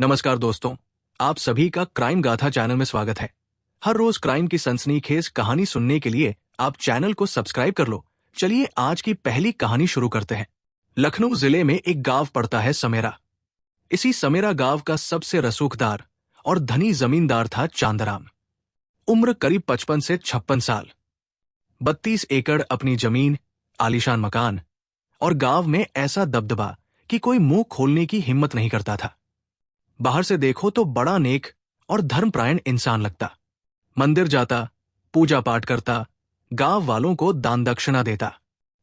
नमस्कार दोस्तों, आप सभी का क्राइम गाथा चैनल में स्वागत है। हर रोज क्राइम की सनसनीखेज कहानी सुनने के लिए आप चैनल को सब्सक्राइब कर लो। चलिए आज की पहली कहानी शुरू करते हैं। लखनऊ जिले में एक गांव पड़ता है समेरा। इसी समेरा गांव का सबसे रसूखदार और धनी जमींदार था चांदराम। उम्र करीब 55 से 56 साल। 32 एकड़ अपनी जमीन, आलीशान मकान और गांव में ऐसा दबदबा कि कोई मुंह खोलने की हिम्मत नहीं करता था। बाहर से देखो तो बड़ा नेक और धर्मपरायण इंसान लगता। मंदिर जाता, पूजा पाठ करता, गांव वालों को दान दक्षिणा देता,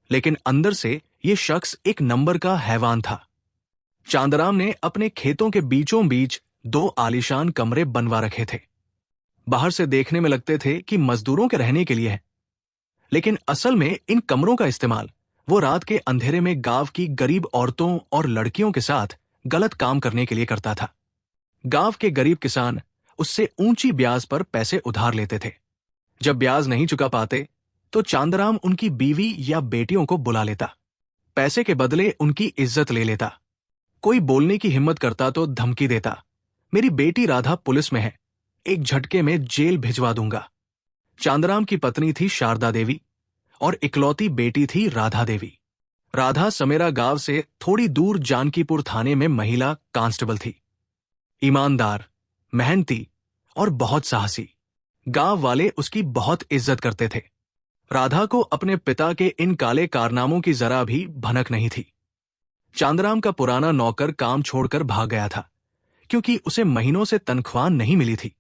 लेकिन अंदर से ये शख्स एक नंबर का हैवान था। चांदराम ने अपने खेतों के बीचों बीच 2 आलीशान कमरे बनवा रखे थे। बाहर से देखने में लगते थे कि मजदूरों के रहने के लिए है, लेकिन असल में इन कमरों का इस्तेमाल वो रात के अंधेरे में गांव की गरीब औरतों और लड़कियों के साथ गलत काम करने के लिए करता था। गांव के गरीब किसान उससे ऊंची ब्याज पर पैसे उधार लेते थे। जब ब्याज नहीं चुका पाते तो चांदराम उनकी बीवी या बेटियों को बुला लेता, पैसे के बदले उनकी इज्जत ले लेता। कोई बोलने की हिम्मत करता तो धमकी देता, मेरी बेटी राधा पुलिस में है, एक झटके में जेल भिजवा दूंगा। चांदराम की पत्नी थी शारदा देवी और इकलौती बेटी थी राधा देवी। राधा समेरा गांव से थोड़ी दूर जानकीपुर थाने में महिला कांस्टेबल थी। ईमानदार, मेहनती और बहुत साहसी। गांव वाले उसकी बहुत इज्जत करते थे। राधा को अपने पिता के इन काले कारनामों की जरा भी भनक नहीं थी। चांदराम का पुराना नौकर काम छोड़कर भाग गया था क्योंकि उसे महीनों से तनख्वाह नहीं मिली थी।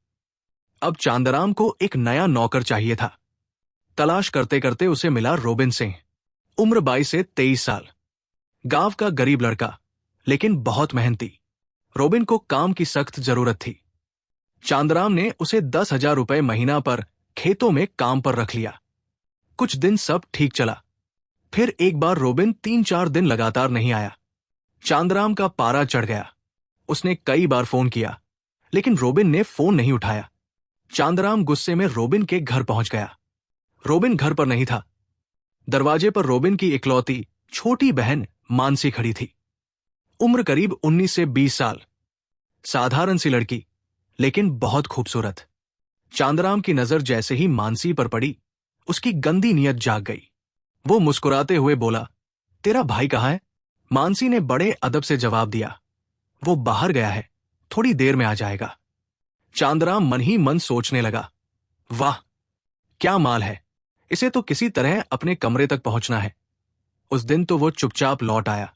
अब चांदराम को एक नया नौकर चाहिए था। तलाश करते करते उसे मिला रोबिन सिंह। उम्र 22 से 23 साल। गांव का गरीब लड़का, लेकिन बहुत मेहनती। रोबिन को काम की सख्त जरूरत थी। चांदराम ने उसे 10,000 रुपए महीना पर खेतों में काम पर रख लिया। कुछ दिन सब ठीक चला। फिर एक बार रोबिन 3-4 दिन लगातार नहीं आया। चांदराम का पारा चढ़ गया। उसने कई बार फोन किया, लेकिन रोबिन ने फोन नहीं उठाया। चांदराम गुस्से में रोबिन के घर पहुंच गया। रोबिन घर पर नहीं था। दरवाजे पर रोबिन की इकलौती छोटी बहन मानसी खड़ी थी। उम्र करीब 19 से 20 साल। साधारण सी लड़की, लेकिन बहुत खूबसूरत। चांदराम की नजर जैसे ही मानसी पर पड़ी, उसकी गंदी नीयत जाग गई। वो मुस्कुराते हुए बोला, तेरा भाई कहाँ है? मानसी ने बड़े अदब से जवाब दिया, वो बाहर गया है, थोड़ी देर में आ जाएगा। चांदराम मन ही मन सोचने लगा, वाह क्या माल है, इसे तो किसी तरह अपने कमरे तक पहुंचना है। उस दिन तो वो चुपचाप लौट आया,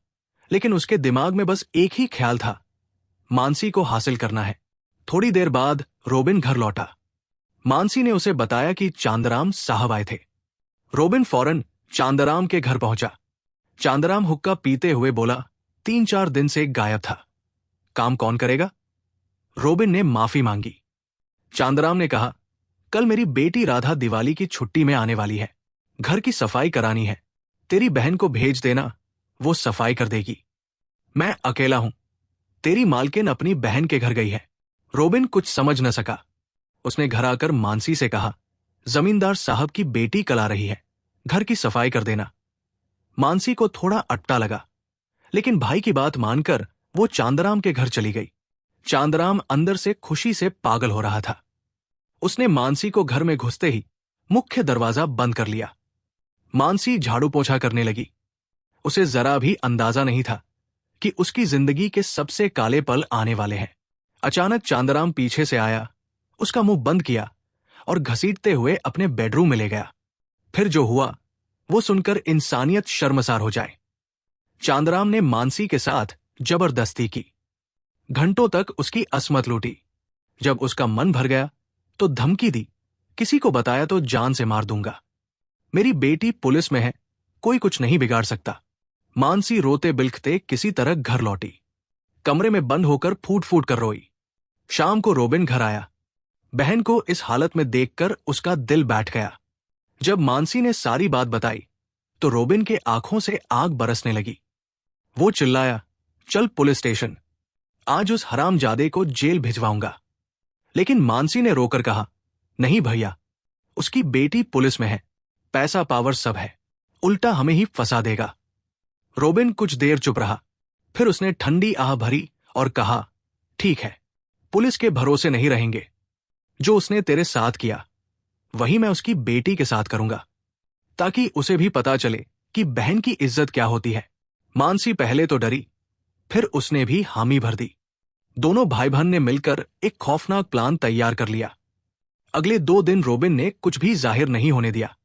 लेकिन उसके दिमाग में बस एक ही ख्याल था, मानसी को हासिल करना है। थोड़ी देर बाद रोबिन घर लौटा। मानसी ने उसे बताया कि चांदराम साहब आए थे। रोबिन फौरन चांदराम के घर पहुंचा। चांदराम हुक्का पीते हुए बोला, 3-4 दिन से गायब था, काम कौन करेगा? रोबिन ने माफी मांगी। चांदराम ने कहा, कल मेरी बेटी राधा दिवाली की छुट्टी में आने वाली है, घर की सफाई करानी है, तेरी बहन को भेज देना, वो सफाई कर देगी। मैं अकेला हूं, तेरी मालकिन अपनी बहन के घर गई है। रोबिन कुछ समझ न सका। उसने घर आकर मानसी से कहा, जमींदार साहब की बेटी कल आ रही है, घर की सफाई कर देना। मानसी को थोड़ा अटपटा लगा, लेकिन भाई की बात मानकर वो चांदराम के घर चली गई। चांदराम अंदर से खुशी से पागल हो रहा था। उसने मानसी को घर में घुसते ही मुख्य दरवाजा बंद कर लिया। मानसी झाड़ू पोछा करने लगी। उसे जरा भी अंदाजा नहीं था कि उसकी जिंदगी के सबसे काले पल आने वाले हैं। अचानक चांदराम पीछे से आया, उसका मुंह बंद किया और घसीटते हुए अपने बेडरूम में ले गया। फिर जो हुआ वो सुनकर इंसानियत शर्मसार हो जाए। चांदराम ने मानसी के साथ जबरदस्ती की। घंटों तक उसकी असमत लूटी। जब उसका मन भर गया तो धमकी दी, किसी को बताया तो जान से मार दूंगा। मेरी बेटी पुलिस में है, कोई कुछ नहीं बिगाड़ सकता। मानसी रोते बिलखते किसी तरह घर लौटी। कमरे में बंद होकर फूट फूट कर रोई। शाम को रोबिन घर आया। बहन को इस हालत में देखकर उसका दिल बैठ गया। जब मानसी ने सारी बात बताई तो रोबिन के आंखों से आग बरसने लगी। वो चिल्लाया, चल पुलिस स्टेशन, आज उस हरामजादे को जेल भिजवाऊंगा। लेकिन मानसी ने रोकर कहा, नहीं भैया, उसकी बेटी पुलिस में है, पैसा पावर सब है, उल्टा हमें ही फंसा देगा। रोबिन कुछ देर चुप रहा, फिर उसने ठंडी आह भरी और कहा, ठीक है, पुलिस के भरोसे नहीं रहेंगे। जो उसने तेरे साथ किया वही मैं उसकी बेटी के साथ करूंगा, ताकि उसे भी पता चले कि बहन की इज्जत क्या होती है। मानसी पहले तो डरी, फिर उसने भी हामी भर दी। दोनों भाई बहन ने मिलकर एक खौफनाक प्लान तैयार कर लिया। अगले 2 दिन रोबिन ने कुछ भी जाहिर नहीं होने दिया।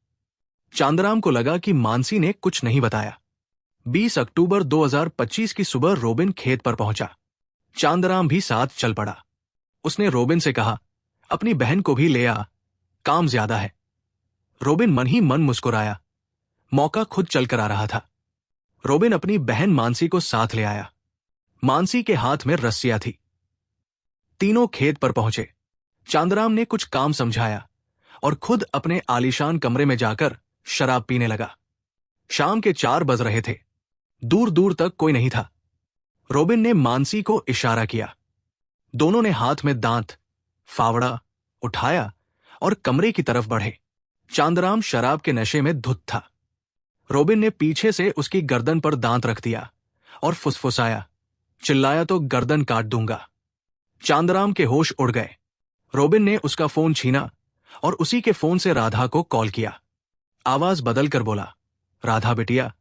चांदराम को लगा कि मानसी ने कुछ नहीं बताया। 20 अक्टूबर 2025 की सुबह रोबिन खेत पर पहुंचा। चांदराम भी साथ चल पड़ा। उसने रोबिन से कहा, अपनी बहन को भी ले आ, काम ज्यादा है। रोबिन मन ही मन मुस्कुराया। मौका खुद चलकर आ रहा था। रोबिन अपनी बहन मानसी को साथ ले आया। मानसी के हाथ में रस्सियां थी। तीनों खेत पर पहुंचे। चांदराम ने कुछ काम समझाया और खुद अपने आलीशान कमरे में जाकर शराब पीने लगा। शाम के 4 बज रहे थे। दूर दूर तक कोई नहीं था। रोबिन ने मानसी को इशारा किया। दोनों ने हाथ में दांत, फावड़ा उठाया और कमरे की तरफ बढ़े। चांदराम शराब के नशे में धुत था। रोबिन ने पीछे से उसकी गर्दन पर दांत रख दिया और फुसफुसाया, चिल्लाया तो गर्दन काट दूंगा। चांदराम के होश उड़ गए। रोबिन ने उसका फोन छीना और उसी के फोन से राधा को कॉल किया। आवाज बदलकर बोला, राधा बिटिया,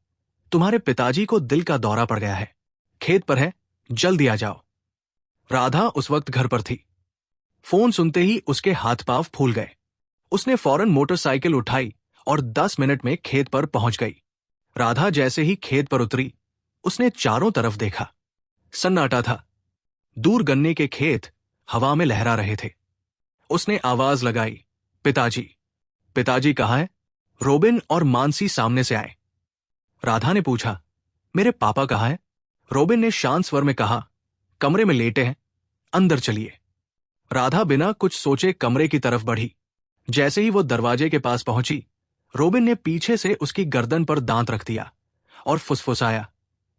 तुम्हारे पिताजी को दिल का दौरा पड़ गया है, खेत पर है, जल्दी आ जाओ। राधा उस वक्त घर पर थी। फोन सुनते ही उसके हाथ पांव फूल गए। उसने फौरन मोटरसाइकिल उठाई और 10 मिनट में खेत पर पहुंच गई। राधा जैसे ही खेत पर उतरी, उसने चारों तरफ देखा। सन्नाटा था। दूर गन्ने के खेत हवा में लहरा रहे थे। उसने आवाज लगाई, पिताजी। पिताजी कहाँ है? रोबिन और मानसी सामने से आए। राधा ने पूछा, मेरे पापा कहाँ हैं? रोबिन ने शांत स्वर में कहा, कमरे में लेटे हैं, अंदर चलिए। राधा बिना कुछ सोचे कमरे की तरफ बढ़ी। जैसे ही वो दरवाजे के पास पहुंची, रोबिन ने पीछे से उसकी गर्दन पर दांत रख दिया और फुसफुसाया,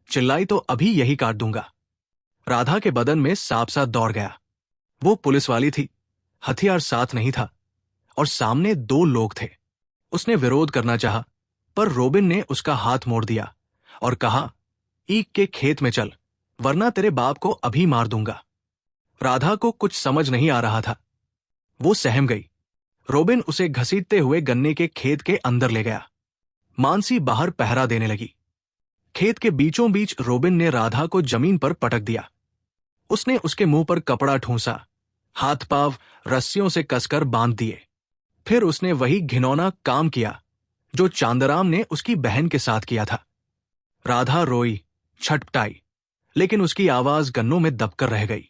चिल्लाई तो अभी यही काट दूंगा। राधा के बदन में सांप सा दौड़ गया। वो पुलिस वाली थी, हथियार साथ नहीं था और सामने 2 लोग थे। उसने विरोध करना चाहा, पर रोबिन ने उसका हाथ मोड़ दिया और कहा, ईक के खेत में चल, वरना तेरे बाप को अभी मार दूंगा। राधा को कुछ समझ नहीं आ रहा था। वो सहम गई। रोबिन उसे घसीटते हुए गन्ने के खेत के अंदर ले गया। मानसी बाहर पहरा देने लगी। खेत के बीचों बीच रोबिन ने राधा को जमीन पर पटक दिया। उसने उसके मुंह पर कपड़ा ठूंसा, हाथ पांव रस्सियों से कसकर बांध दिए। फिर उसने वही घिनौना काम किया जो चांदराम ने उसकी बहन के साथ किया था। राधा रोई, छटपटाई, लेकिन उसकी आवाज गन्नों में दबकर रह गई।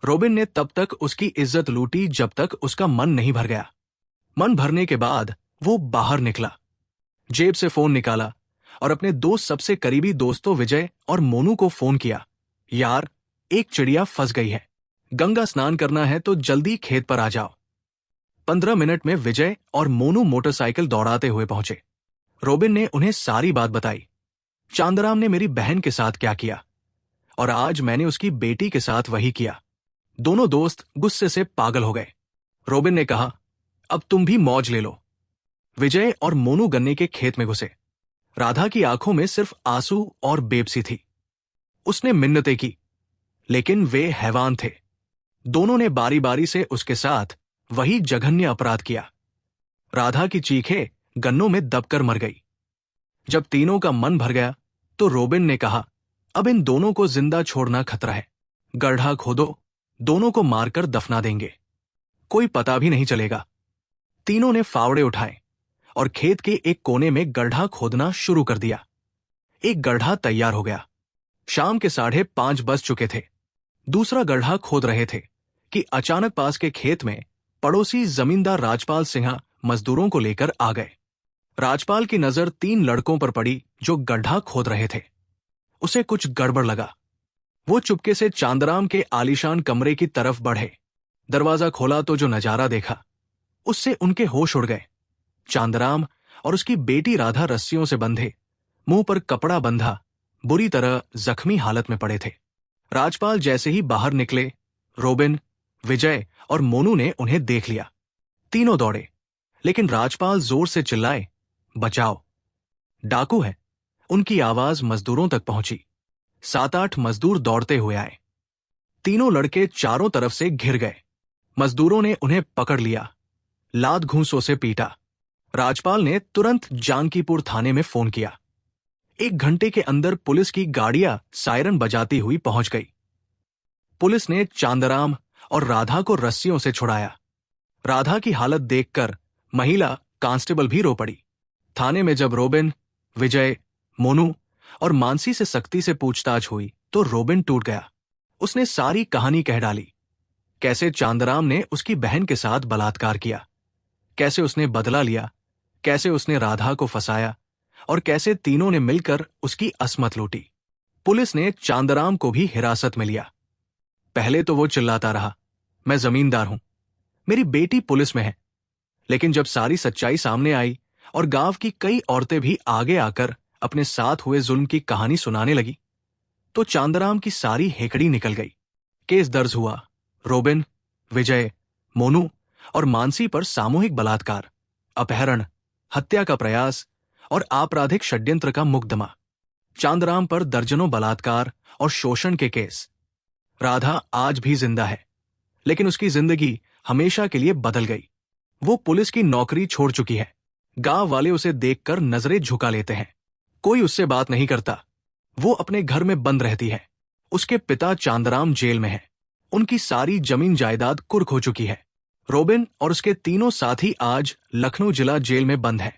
रोबिन ने तब तक उसकी इज्जत लूटी जब तक उसका मन नहीं भर गया। मन भरने के बाद वो बाहर निकला, जेब से फोन निकाला और अपने 2 सबसे करीबी दोस्तों विजय और मोनू को फोन किया। यार, एक चिड़िया फंस गई है, गंगा स्नान करना है तो जल्दी खेत पर आ जाओ। 15 मिनट में विजय और मोनू मोटरसाइकिल दौड़ाते हुए पहुंचे। रोबिन ने उन्हें सारी बात बताई। चांदराम ने मेरी बहन के साथ क्या किया और आज मैंने उसकी बेटी के साथ वही किया। दोनों दोस्त गुस्से से पागल हो गए। रोबिन ने कहा, अब तुम भी मौज ले लो। विजय और मोनू गन्ने के खेत में घुसे। राधा की आंखों में सिर्फ आंसू और बेबसी थी। उसने मिन्नतें की, लेकिन वे हैवान थे। दोनों ने बारी बारी से उसके साथ वही जघन्य अपराध किया। राधा की चीखें गन्नों में दबकर मर गई। जब तीनों का मन भर गया तो रोबिन ने कहा, अब इन दोनों को जिंदा छोड़ना खतरा है। गड्ढा खोदो, दोनों को मारकर दफना देंगे, कोई पता भी नहीं चलेगा। तीनों ने फावड़े उठाए और खेत के एक कोने में गड्ढा खोदना शुरू कर दिया। एक गड्ढा तैयार हो गया। शाम के 5:30 बज चुके थे। दूसरा गड्ढा खोद रहे थे कि अचानक पास के खेत में पड़ोसी जमींदार राजपाल सिंह मजदूरों को लेकर आ गए। राजपाल की नजर 3 लड़कों पर पड़ी जो गड्ढा खोद रहे थे। उसे कुछ गड़बड़ लगा। वो चुपके से चांदराम के आलीशान कमरे की तरफ बढ़े। दरवाजा खोला तो जो नजारा देखा, उससे उनके होश उड़ गए। चांदराम और उसकी बेटी राधा रस्सियों से बंधे, मुंह पर कपड़ा बंधा, बुरी तरह जख्मी हालत में पड़े थे। राजपाल जैसे ही बाहर निकले, रोबिन, विजय और मोनू ने उन्हें देख लिया। तीनों दौड़े, लेकिन राजपाल जोर से चिल्लाए, बचाओ, डाकू है। उनकी आवाज मजदूरों तक पहुंची। 7-8 मजदूर दौड़ते हुए आए। तीनों लड़के चारों तरफ से घिर गए। मजदूरों ने उन्हें पकड़ लिया, लात घूंसों से पीटा। राजपाल ने तुरंत जानकीपुर थाने में फोन किया। 1 घंटे के अंदर पुलिस की गाड़ियां सायरन बजाती हुई पहुंच गई। पुलिस ने चांदराम और राधा को रस्सियों से छुड़ाया। राधा की हालत देखकर महिला कांस्टेबल भी रो पड़ी। थाने में जब रोबिन, विजय, मोनू और मानसी से सख्ती से पूछताछ हुई तो रोबिन टूट गया। उसने सारी कहानी कह डाली। कैसे चांदराम ने उसकी बहन के साथ बलात्कार किया, कैसे उसने बदला लिया, कैसे उसने राधा को फंसाया और कैसे तीनों ने मिलकर उसकी असमत लूटी। पुलिस ने चांदराम को भी हिरासत में लिया। पहले तो वो चिल्लाता रहा, मैं जमींदार हूं, मेरी बेटी पुलिस में है। लेकिन जब सारी सच्चाई सामने आई और गांव की कई औरतें भी आगे आकर अपने साथ हुए जुल्म की कहानी सुनाने लगी तो चांदराम की सारी हेकड़ी निकल गई। केस दर्ज हुआ। रोबिन, विजय, मोनू और मानसी पर सामूहिक बलात्कार, अपहरण, हत्या का प्रयास और आपराधिक षड्यंत्र का मुकदमा। चांदराम पर दर्जनों बलात्कार और शोषण के केस। राधा आज भी जिंदा है, लेकिन उसकी जिंदगी हमेशा के लिए बदल गई। वो पुलिस की नौकरी छोड़ चुकी है। गांव वाले उसे देखकर नजरें झुका लेते हैं। कोई उससे बात नहीं करता। वो अपने घर में बंद रहती है। उसके पिता चांदराम जेल में है। उनकी सारी जमीन जायदाद कुर्क हो चुकी है। रोबिन और उसके तीनों साथी आज लखनऊ जिला जेल में बंद हैं।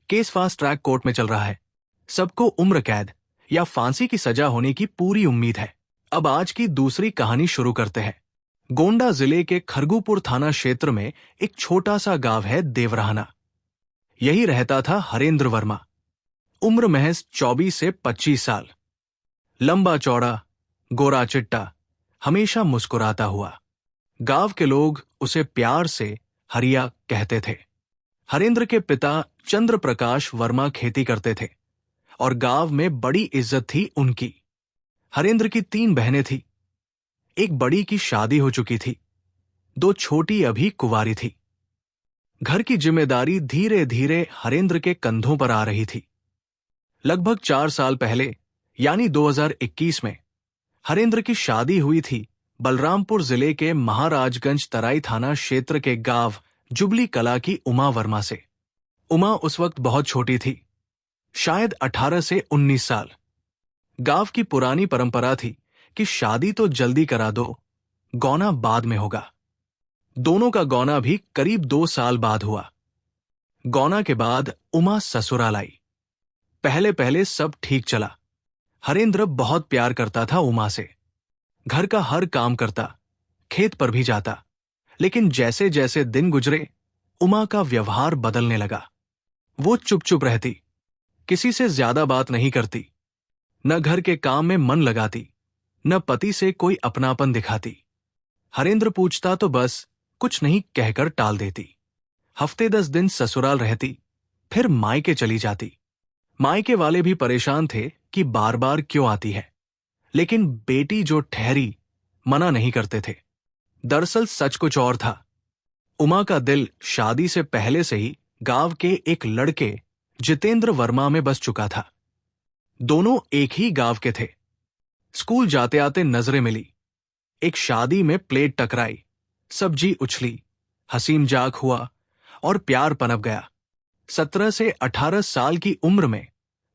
केस फास्ट ट्रैक कोर्ट में चल रहा है। सबको उम्र कैद या फांसी की सजा होने की पूरी उम्मीद है। अब आज की दूसरी कहानी शुरू करते हैं। गोंडा जिले के खरगूपुर थाना क्षेत्र में एक छोटा सा गांव है देवराहना। यही रहता था हरेंद्र वर्मा। उम्र महज 24 से 25 साल। लंबा चौड़ा, गोरा चिट्टा, हमेशा मुस्कुराता हुआ। गांव के लोग उसे प्यार से हरिया कहते थे। हरेंद्र के पिता चंद्र प्रकाश वर्मा खेती करते थे और गांव में बड़ी इज्जत थी उनकी। हरेंद्र की 3 बहनें थीं। एक बड़ी की शादी हो चुकी थी, 2 छोटी अभी कुंवारी थी। घर की जिम्मेदारी धीरे धीरे हरेंद्र के कंधों पर आ रही थी। लगभग 4 साल पहले यानी 2021 में हरेंद्र की शादी हुई थी बलरामपुर जिले के महाराजगंज तराई थाना क्षेत्र के गांव जुबली कला की उमा वर्मा से। उमा उस वक्त बहुत छोटी थी, शायद 18 से 19 साल। गांव की पुरानी परंपरा थी कि शादी तो जल्दी करा दो, गौना बाद में होगा। दोनों का गौना भी करीब 2 साल बाद हुआ। गौना के बाद उमा ससुराल आई। पहले पहले सब ठीक चला। हरेंद्र बहुत प्यार करता था उमा से। घर का हर काम करता, खेत पर भी जाता। लेकिन जैसे जैसे दिन गुजरे उमा का व्यवहार बदलने लगा। वो चुप चुप रहती, किसी से ज्यादा बात नहीं करती, न घर के काम में मन लगाती, न पति से कोई अपनापन दिखाती। हरेंद्र पूछता तो बस कुछ नहीं कहकर टाल देती। हफ्ते 10 दिन ससुराल रहती, फिर मायके चली जाती। मायके वाले भी परेशान थे कि बार बार क्यों आती है, लेकिन बेटी जो ठहरी मना नहीं करते थे। दरअसल सच कुछ और था। उमा का दिल शादी से पहले से ही गांव के एक लड़के जितेंद्र वर्मा में बस चुका था। दोनों एक ही गांव के थे। स्कूल जाते आते नजरें मिली। एक शादी में प्लेट टकराई, सब्जी उछली, हंसी मजाक हुआ और प्यार पनप गया। 17 से 18 साल की उम्र में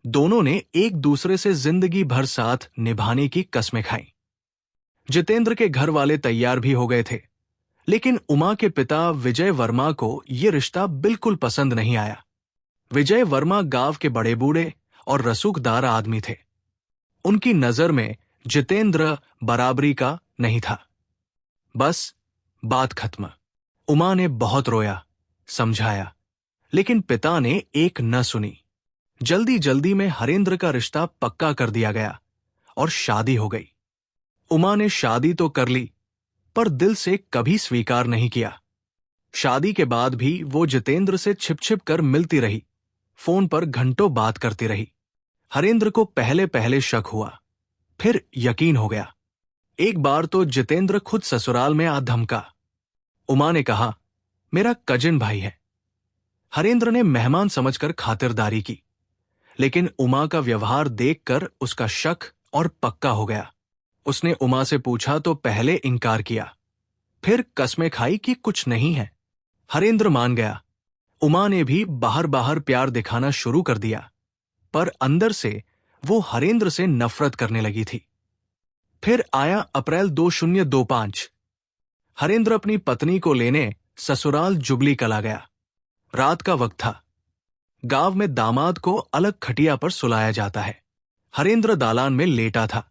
दोनों ने एक दूसरे से जिंदगी भर साथ निभाने की कस्में खाई। जितेंद्र के घर वाले तैयार भी हो गए थे, लेकिन उमा के पिता विजय वर्मा को यह रिश्ता बिल्कुल पसंद नहीं आया। विजय वर्मा गांव के बड़े बूढ़े और रसूखदार आदमी थे। उनकी नजर में जितेंद्र बराबरी का नहीं था। बस बात खत्म। उमा ने बहुत रोया, समझाया, लेकिन पिता ने एक न सुनी। जल्दी जल्दी में हरेंद्र का रिश्ता पक्का कर दिया गया और शादी हो गई। उमा ने शादी तो कर ली, पर दिल से कभी स्वीकार नहीं किया। शादी के बाद भी वो जितेंद्र से छिप छिप कर मिलती रही, फोन पर घंटों बात करती रही। हरेंद्र को पहले पहले शक हुआ, फिर यकीन हो गया। एक बार तो जितेंद्र खुद ससुराल में आ धमका। उमा ने कहा, मेरा कजिन भाई है। हरेंद्र ने मेहमान समझकर खातिरदारी की, लेकिन उमा का व्यवहार देखकर उसका शक और पक्का हो गया। उसने उमा से पूछा तो पहले इनकार किया, फिर कसमें खाई कि कुछ नहीं है। हरेंद्र मान गया। उमा ने भी बाहर बाहर प्यार दिखाना शुरू कर दिया, पर अंदर से वो हरेंद्र से नफरत करने लगी थी। फिर आया अप्रैल 2025। हरेंद्र अपनी पत्नी को लेने ससुराल जुबली कला गया। रात का वक्त था। गांव में दामाद को अलग खटिया पर सुलाया जाता है। हरेंद्र दालान में लेटा था।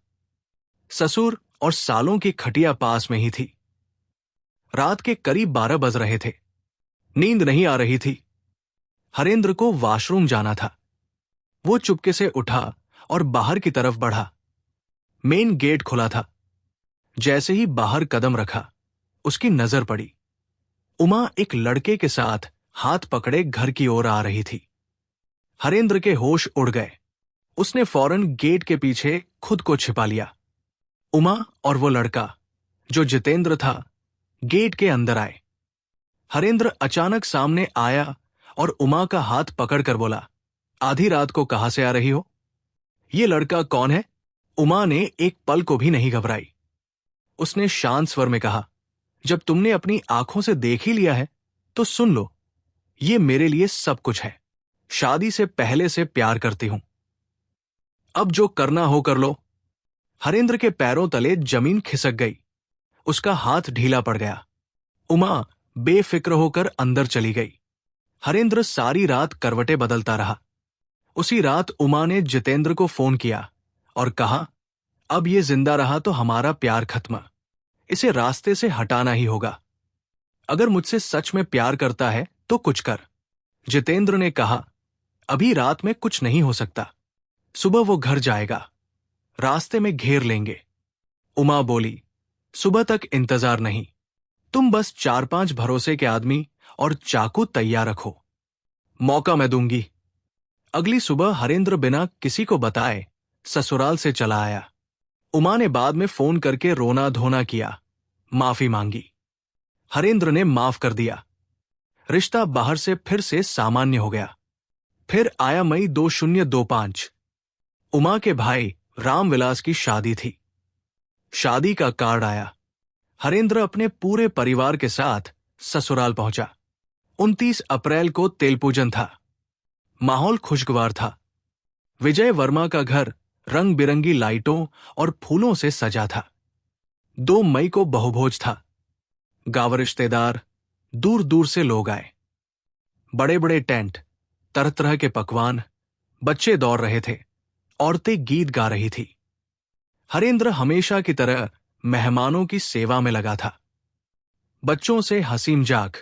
ससुर और सालों की खटिया पास में ही थी। रात के करीब 12 बज रहे थे। नींद नहीं आ रही थी। हरेंद्र को वॉशरूम जाना था। वो चुपके से उठा और बाहर की तरफ बढ़ा। मेन गेट खुला था। जैसे ही बाहर कदम रखा, उसकी नजर पड़ी। उमा एक लड़के के साथ हाथ पकड़े घर की ओर आ रही थी। हरेंद्र के होश उड़ गए। उसने फौरन गेट के पीछे खुद को छिपा लिया। उमा और वो लड़का, जो जितेंद्र था, गेट के अंदर आए। हरेंद्र अचानक सामने आया और उमा का हाथ पकड़कर बोला, आधी रात को कहां से आ रही हो? ये लड़का कौन है? उमा ने एक पल को भी नहीं घबराई। उसने शांत स्वर में कहा, जब तुमने अपनी आंखों से देख ही लिया है तो सुन लो, ये मेरे लिए सब कुछ है। शादी से पहले से प्यार करती हूं। अब जो करना हो कर लो। हरेंद्र के पैरों तले जमीन खिसक गई। उसका हाथ ढीला पड़ गया। उमा बेफिक्र होकर अंदर चली गई। हरेंद्र सारी रात करवटें बदलता रहा। उसी रात उमा ने जितेंद्र को फोन किया और कहा, अब ये जिंदा रहा तो हमारा प्यार खत्म। इसे रास्ते से हटाना ही होगा। अगर मुझसे सच में प्यार करता है तो कुछ कर। जितेंद्र ने कहा, अभी रात में कुछ नहीं हो सकता। सुबह वो घर जाएगा। रास्ते में घेर लेंगे। उमा बोली, सुबह तक इंतजार नहीं। तुम बस 4-5 भरोसे के आदमी और चाकू तैयार रखो। मौका मैं दूंगी। अगली सुबह हरेंद्र बिना किसी को बताए ससुराल से चला आया। उमा ने बाद में फोन करके रोना धोना किया, माफी मांगी। हरेंद्र ने माफ कर दिया। रिश्ता बाहर से फिर से सामान्य हो गया। फिर आया मई 2025। उमा के भाई रामविलास की शादी थी। शादी का कार्ड आया। हरेंद्र अपने पूरे परिवार के साथ ससुराल पहुंचा। 29 अप्रैल को तेलपूजन था। माहौल खुशगवार था। विजय वर्मा का घर रंग बिरंगी लाइटों और फूलों से सजा था। 2 मई को बहुभोज था। गांव रिश्तेदार, दूर दूर से लोग आए। बड़े बड़े टेंट, तरह तरह के पकवान, बच्चे दौड़ रहे थे, औरतें गीत गा रही थी। हरेंद्र हमेशा की तरह मेहमानों की सेवा में लगा था। बच्चों से हंसी मजाक,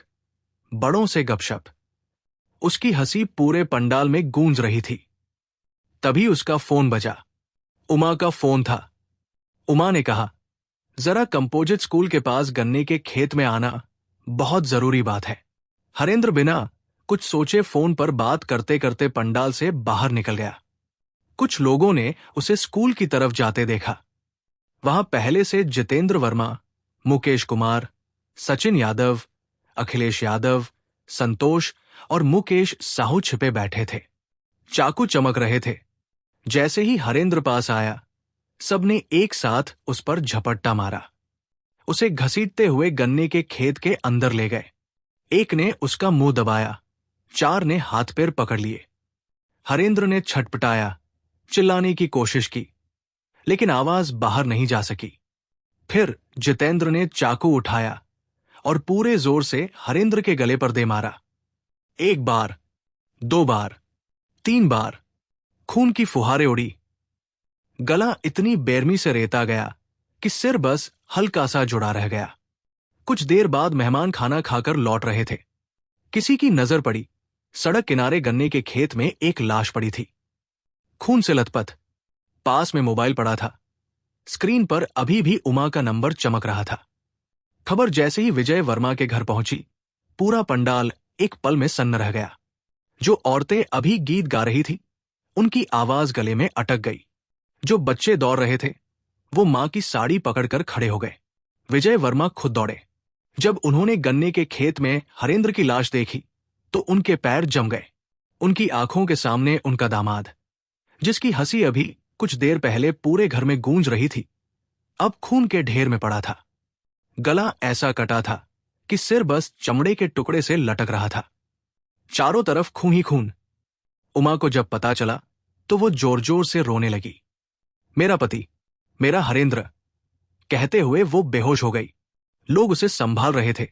बड़ों से गपशप। उसकी हंसी पूरे पंडाल में गूंज रही थी। तभी उसका फोन बजा। उमा का फोन था। उमा ने कहा, जरा कंपोजिट स्कूल के पास गन्ने के खेत में आना, बहुत जरूरी बात है। हरेंद्र बिना कुछ सोचे फोन पर बात करते करते पंडाल से बाहर निकल गया। कुछ लोगों ने उसे स्कूल की तरफ जाते देखा। वहां पहले से जितेंद्र वर्मा, मुकेश कुमार, सचिन यादव, अखिलेश यादव, संतोष और मुकेश साहू छिपे बैठे थे। चाकू चमक रहे थे। जैसे ही हरेंद्र पास आया, सबने एक साथ उस पर झपट्टा मारा। उसे घसीटते हुए गन्ने के खेत के अंदर ले गए। एक ने उसका मुंह दबाया, 4 ने हाथ पैर पकड़ लिए। हरेंद्र ने छटपटाया, चिल्लाने की कोशिश की, लेकिन आवाज बाहर नहीं जा सकी। फिर जितेंद्र ने चाकू उठाया और पूरे जोर से हरेंद्र के गले पर दे मारा। 1 बार, 2 बार, 3 बार। खून की फुहारें उड़ी। गला इतनी बेरमी से रेता गया कि सिर बस हल्का सा जुड़ा रह गया। कुछ देर बाद मेहमान खाना खाकर लौट रहे थे। किसी की नजर पड़ी, सड़क किनारे गन्ने के खेत में एक लाश पड़ी थी, खून से लथपथ। पास में मोबाइल पड़ा था। स्क्रीन पर अभी भी उमा का नंबर चमक रहा था। खबर जैसे ही विजय वर्मा के घर पहुंची, पूरा पंडाल एक पल में सन्न रह गया। जो औरतें अभी गीत गा रही थी, उनकी आवाज गले में अटक गई। जो बच्चे दौड़ रहे थे, वो मां की साड़ी पकड़कर खड़े हो गए। विजय वर्मा खुद दौड़े। जब उन्होंने गन्ने के खेत में हरेंद्र की लाश देखी, तो उनके पैर जम गए। उनकी आंखों के सामने उनका दामाद, जिसकी हंसी अभी कुछ देर पहले पूरे घर में गूंज रही थी, अब खून के ढेर में पड़ा था। गला ऐसा कटा था कि सिर बस चमड़े के टुकड़े से लटक रहा था। चारों तरफ खून ही खून। उमा को जब पता चला तो वो जोर जोर से रोने लगी। मेरा पति, मेरा हरेंद्र, कहते हुए वो बेहोश हो गई। लोग उसे संभाल रहे थे।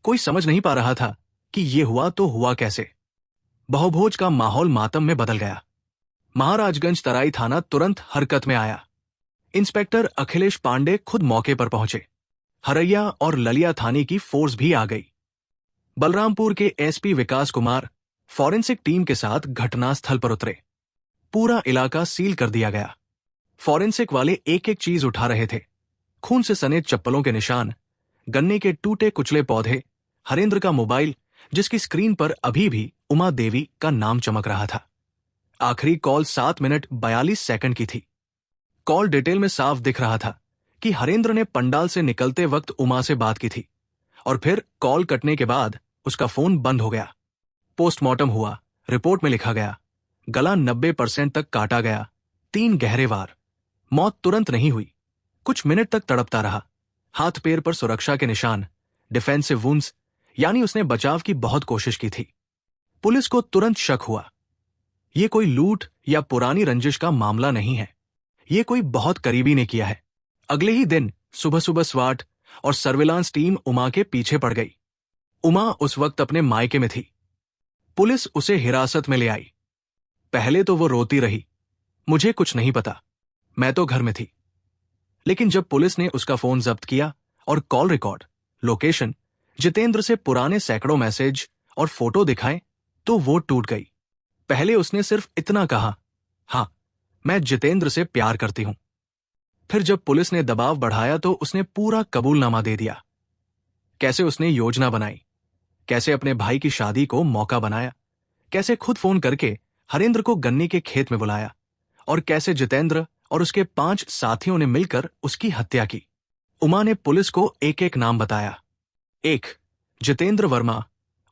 कोई समझ नहीं पा रहा था कि ये हुआ तो हुआ कैसे। बहुभोज का माहौल मातम में बदल गया। महाराजगंज तराई थाना तुरंत हरकत में आया। इंस्पेक्टर अखिलेश पांडे खुद मौके पर पहुंचे। हरैया और ललिया थाने की फोर्स भी आ गई। बलरामपुर के एसपी विकास कुमार फॉरेंसिक टीम के साथ घटनास्थल पर उतरे। पूरा इलाका सील कर दिया गया। फॉरेंसिक वाले एक एक चीज उठा रहे थे। खून से सने चप्पलों के निशान, गन्ने के टूटे कुचले पौधे, हरेंद्र का मोबाइल जिसकी स्क्रीन पर अभी भी उमा देवी का नाम चमक रहा था। आखिरी कॉल 7 मिनट 42 सेकंड की थी। कॉल डिटेल में साफ दिख रहा था कि हरेंद्र ने पंडाल से निकलते वक्त उमा से बात की थी और फिर कॉल कटने के बाद उसका फोन बंद हो गया। पोस्टमार्टम हुआ। रिपोर्ट में लिखा गया, गला 90% तक काटा गया, 3 गहरे वार। मौत तुरंत नहीं हुई, कुछ मिनट तक तड़पता रहा। हाथ पैर पर सुरक्षा के निशान, डिफेंसिव वुंड्स, यानी उसने बचाव की बहुत कोशिश की थी। पुलिस को तुरंत शक हुआ। यह कोई लूट या पुरानी रंजिश का मामला नहीं है। यह कोई बहुत करीबी ने किया है। अगले ही दिन सुबह सुबह स्वाट और सर्विलांस टीम उमा के पीछे पड़ गई। उमा उस वक्त अपने मायके में थी। पुलिस उसे हिरासत में ले आई। पहले तो वो रोती रही, मुझे कुछ नहीं पता, मैं तो घर में थी। लेकिन जब पुलिस ने उसका फोन जब्त किया और कॉल रिकॉर्ड, लोकेशन, जितेंद्र से पुराने सैकड़ों मैसेज और फोटो दिखाए तो वो टूट गई। पहले उसने सिर्फ इतना कहा, हाँ, मैं जितेंद्र से प्यार करती हूं। फिर जब पुलिस ने दबाव बढ़ाया तो उसने पूरा कबूलनामा दे दिया। कैसे उसने योजना बनाई, कैसे अपने भाई की शादी को मौका बनाया, कैसे खुद फोन करके हरेंद्र को गन्ने के खेत में बुलाया और कैसे जितेंद्र और उसके 5 साथियों ने मिलकर उसकी हत्या की। उमा ने पुलिस को एक एक नाम बताया। 1. जितेंद्र वर्मा,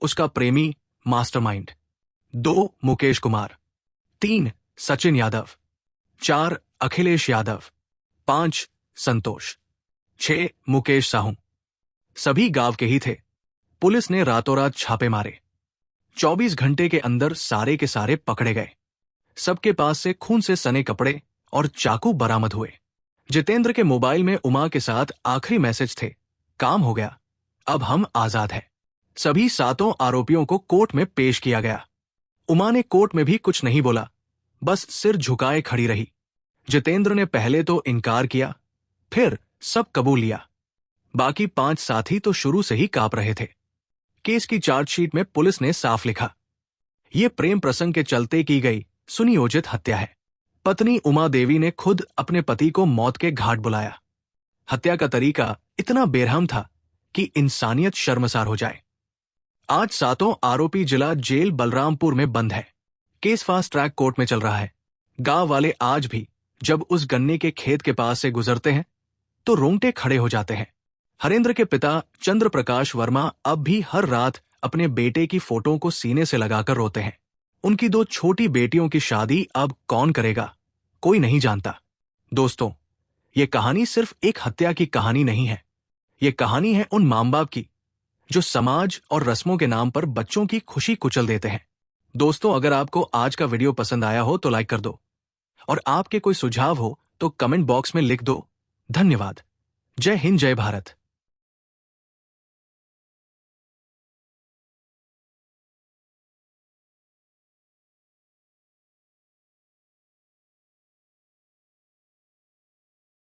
उसका प्रेमी मास्टरमाइंड। 2. मुकेश कुमार। 3. सचिन यादव। 4. अखिलेश यादव। 5. संतोष। 6. मुकेश साहू। सभी गांव के ही थे। पुलिस ने रातों रात छापे मारे। 24 घंटे के अंदर सारे के सारे पकड़े गए। सबके पास से खून से सने कपड़े और चाकू बरामद हुए। जितेंद्र के मोबाइल में उमा के साथ आखिरी मैसेज थे, काम हो गया, अब हम आजाद हैं। सभी 7 आरोपियों को कोर्ट में पेश किया गया। उमा ने कोर्ट में भी कुछ नहीं बोला, बस सिर झुकाए खड़ी रही। जितेंद्र ने पहले तो इनकार किया, फिर सब कबूल लिया। बाकी 5 साथी तो शुरू से ही कांप रहे थे। केस की चार्जशीट में पुलिस ने साफ लिखा, यह प्रेम प्रसंग के चलते की गई सुनियोजित हत्या है। पत्नी उमा देवी ने खुद अपने पति को मौत के घाट बुलाया। हत्या का तरीका इतना बेरहम था कि इंसानियत शर्मसार हो जाए। आज 7 आरोपी जिला जेल बलरामपुर में बंद है। केस फास्ट ट्रैक कोर्ट में चल रहा है। गांव वाले आज भी जब उस गन्ने के खेत के पास से गुजरते हैं तो रोंगटे खड़े हो जाते हैं। हरेंद्र के पिता चंद्र प्रकाश वर्मा अब भी हर रात अपने बेटे की फोटो को सीने से लगाकर रोते हैं। उनकी 2 छोटी बेटियों की शादी अब कौन करेगा, कोई नहीं जानता। दोस्तों, ये कहानी सिर्फ एक हत्या की कहानी नहीं है। ये कहानी है उन मां बाप की जो समाज और रस्मों के नाम पर बच्चों की खुशी कुचल देते हैं। दोस्तों, अगर आपको आज का वीडियो पसंद आया हो तो लाइक कर दो और आपके कोई सुझाव हो तो कमेंट बॉक्स में लिख दो। धन्यवाद। जय हिंद, जय भारत।